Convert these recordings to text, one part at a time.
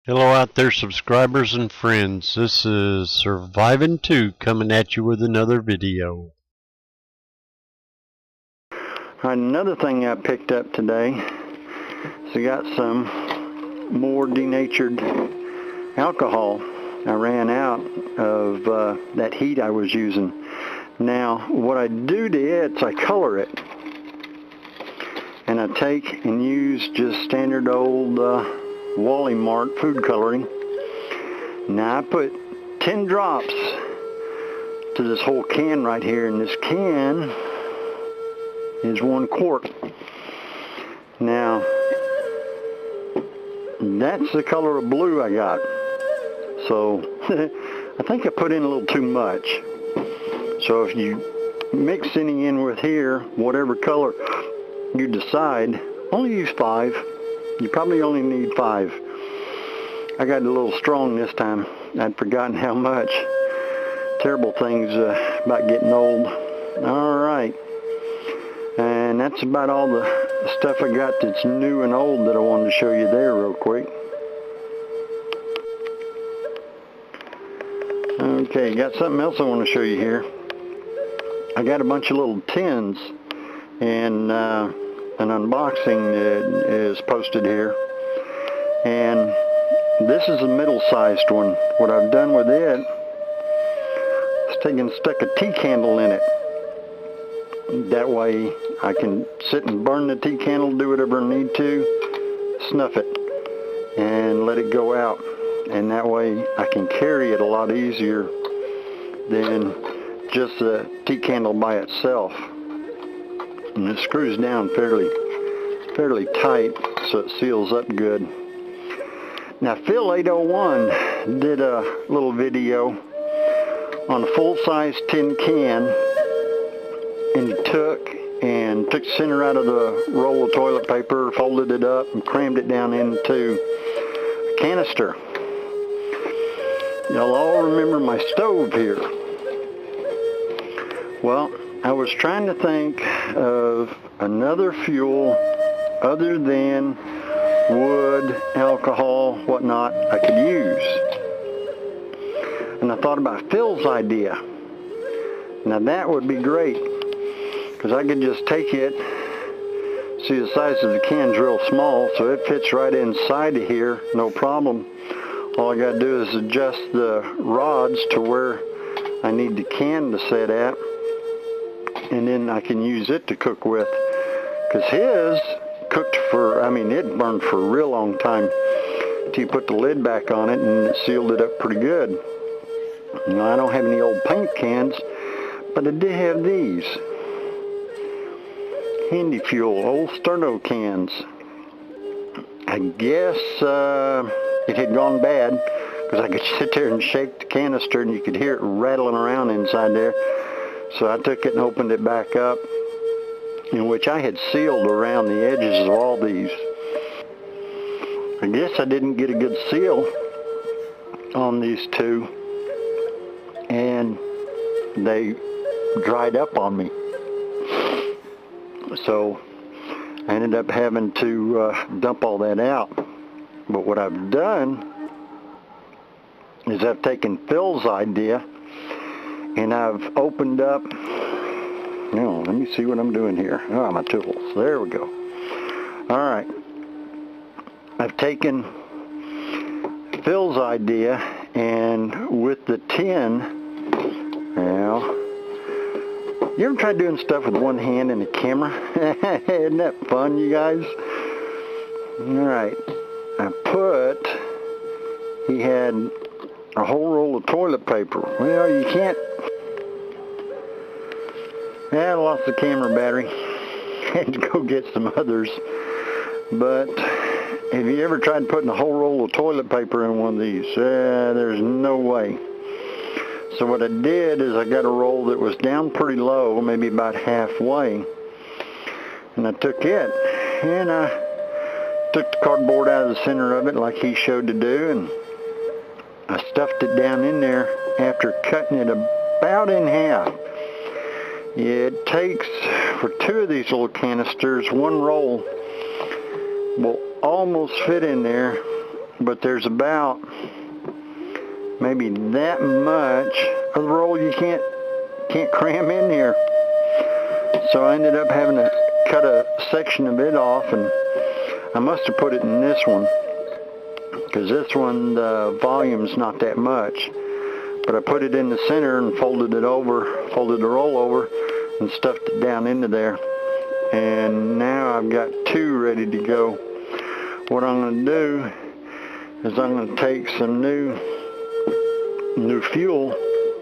Hello out there, subscribers and friends. This is Surviving 2 coming at you with another video. Another thing I picked up today is I got some more denatured alcohol. I ran out of that heat I was using. Now, what I do to it is I color it. And I take and use just standard old Wally Mart food coloring. Now I put 10 drops to this whole can right here, and this can is 1 quart. Now that's the color of blue I got. So I think I put in a little too much. So if you mix any in with here, whatever color you decide, only use 5. You probably only need 5. I got a little strong this time. I'd forgotten how much. Terrible things about getting old. Alright. And that's about all the stuff I got that's new and old that I wanted to show you there real quick. Okay, got something else I want to show you here. I got a bunch of little tins, and an unboxing is posted here. And this is a middle-sized one. What I've done with it is stuck a tea candle in it. That way I can sit and burn the tea candle, do whatever I need to, snuff it, and let it go out. And that way I can carry it a lot easier than just the tea candle by itself. And it screws down fairly tight, so it seals up good. Now Phil 801 did a little video on a full-size tin can, and he took the center out of the roll of toilet paper, folded it up, and crammed it down into a canister. Y'all all remember my stove here. Well, I was trying to think of another fuel other than wood, alcohol, whatnot I could use. And I thought about Phil's idea. Now that would be great, because I could just take it, see the size of the can's real small, so it fits right inside of here, no problem. All I gotta do is adjust the rods to where I need the can to set at, and then I can use it to cook with. Because his cooked for, it burned for a real long time until you put the lid back on it, and it sealed it up pretty good. Now, I don't have any old paint cans, but I did have these. Handy Fuel, old Sterno cans. I guess it had gone bad, because I could sit there and shake the canister and you could hear it rattling around inside there. So I took it and opened it back up, in which I had sealed around the edges of all these. I guess I didn't get a good seal on these two, and they dried up on me. So I ended up having to dump all that out. But what I've done is I've taken Phil's idea and I've opened up, let me see what I'm doing here. Oh, my tools. There we go. Alright. I've taken Phil's idea, and with the tin, you ever tried doing stuff with one hand in the camera? Isn't that fun, you guys? Alright. He had a whole roll of toilet paper. Well, you can't. I lost the camera battery. Had to go get some others. But have you ever tried putting a whole roll of toilet paper in one of these? There's no way. So what I did is I got a roll that was down pretty low, maybe about halfway. And I took it, and I took the cardboard out of the center of it like he showed to do, and I stuffed it down in there after cutting it about in half. It takes, for 2 of these little canisters, 1 roll will almost fit in there, but there's about maybe that much of the roll you can't cram in here. So I ended up having to cut a section of it off, and I must have put it in this one, because this one, the volume's not that much. But I put it in the center and folded the roll over and stuffed it down into there. And now I've got two ready to go. What I'm going to do is I'm going to take some new fuel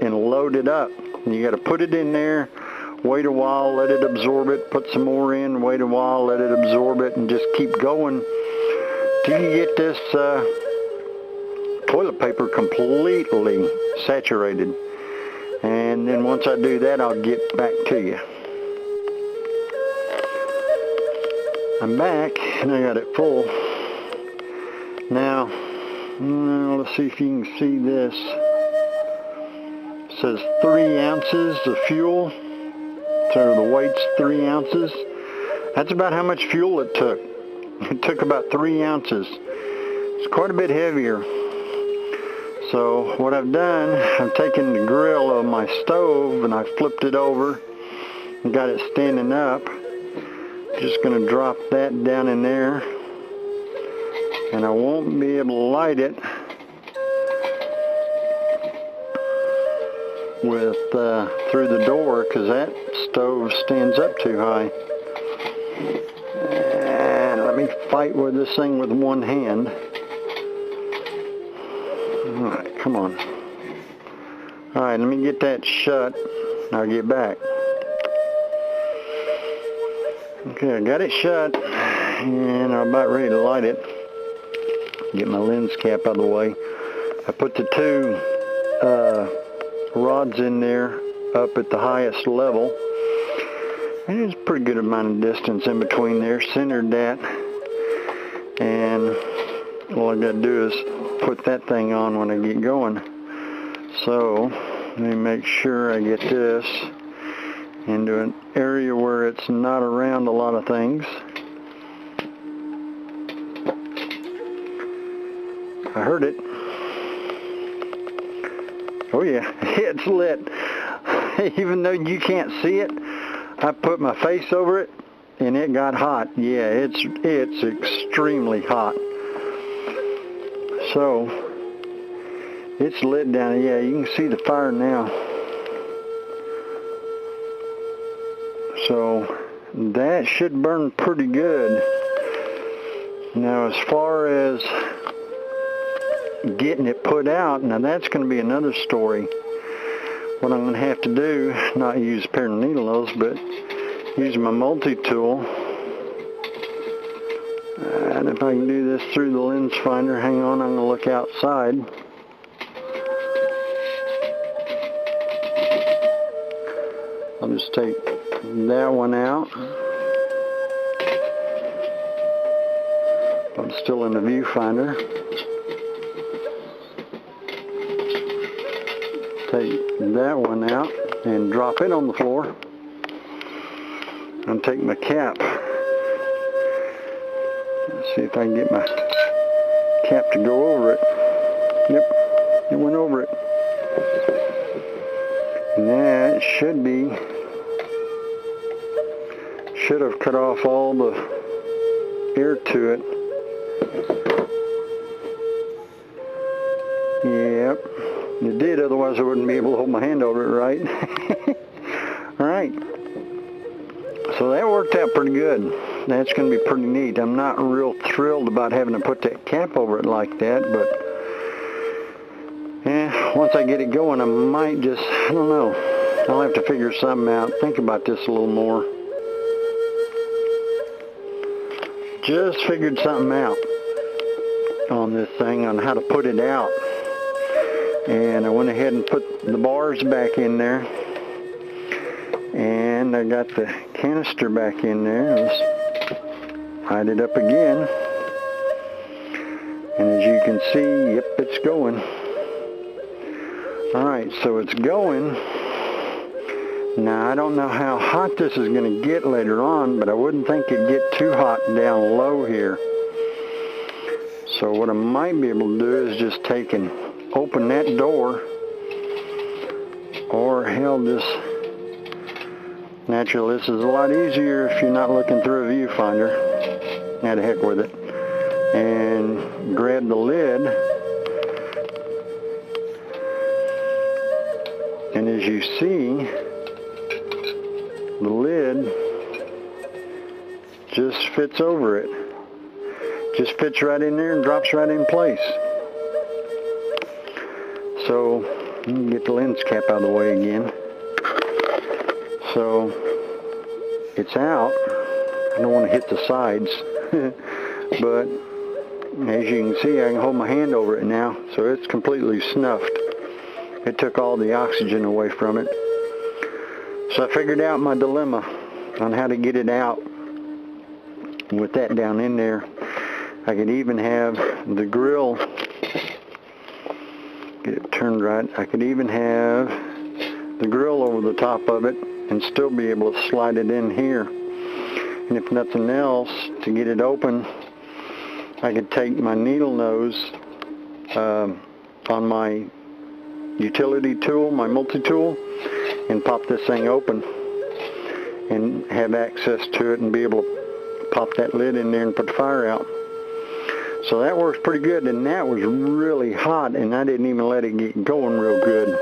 and load it up. And you got to put it in there, wait a while, let it absorb it, put some more in, wait a while, let it absorb it, and just keep going till you get this toilet paper completely saturated. And then once I do that, I'll get back to you. I'm back and I got it full. Now let's see if you can see this. It says 3 ounces of fuel. So the weight's 3 ounces. That's about how much fuel it took. It took about 3 ounces. It's quite a bit heavier. So what I've done, I've taken the grill of my stove and I flipped it over and got it standing up. Just going to drop that down in there, and I won't be able to light it with through the door, because that stove stands up too high. And let me fight with this thing with one hand. Alright, come on. Alright, let me get that shut and I'll get back. Okay, I got it shut and I'm about ready to light it. Get my lens cap out of the way. I put the 2 rods in there up at the highest level. And there's a pretty good amount of distance in between there. Centered that. And all I gotta do is put that thing on when I get going. So let me make sure I get this into an area where it's not around a lot of things. I heard it. Oh yeah, it's lit. Even though you can't see it, I put my face over it and it got hot. Yeah, it's extremely hot. So it's lit down. Yeah, you can see the fire now. So that should burn pretty good. Now as far as getting it put out, now that's going to be another story. What I'm going to have to do, not use a pair of needles, but use my multi-tool. And if I can do this through the lens finder, hang on, I'm going to look outside. I'll just take that one out. I'm still in the viewfinder. Take that one out and drop it on the floor. And take my cap. Let's see if I can get my cap to go over it. Yep, it went over it. And that should have cut off all the air to it. Yep, it did, otherwise I wouldn't be able to hold my hand over it right. Alright, so that worked out pretty good. That's going to be pretty neat. I'm not real thrilled about having to put that cap over it like that, but once I get it going, I might just, I don't know, I'll have to figure something out, think about this a little more. Just figured something out on this thing, on how to put it out. And I went ahead and put the bars back in there. And I got the canister back in there. Let's light it up again. And as you can see, yep, it's going. Alright, so it's going. Now, I don't know how hot this is going to get later on, but I wouldn't think it'd get too hot down low here. So what I might be able to do is just take and open that door, or hell, just naturally this is a lot easier if you're not looking through a viewfinder. Now to heck with it. And grab the lid, and as you see, the lid just fits over it. Just fits right in there and drops right in place. So, let me get the lens cap out of the way again. So, it's out. I don't want to hit the sides, but as you can see, I can hold my hand over it now, so it's completely snuffed. It took all the oxygen away from it. So I figured out my dilemma on how to get it out with that down in there. I could even have the grill, get it turned right, I could even have the grill over the top of it and still be able to slide it in here. And if nothing else, to get it open, I could take my needle nose on my utility tool, my multi-tool, and pop this thing open and have access to it and be able to pop that lid in there and put the fire out. So that works pretty good, and that was really hot, and I didn't even let it get going real good.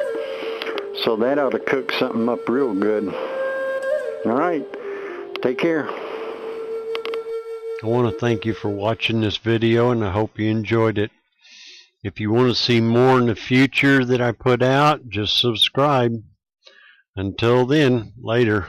So that ought to cook something up real good. All right, take care. I want to thank you for watching this video, and I hope you enjoyed it. If you want to see more in the future that I put out, just subscribe. Until then, later.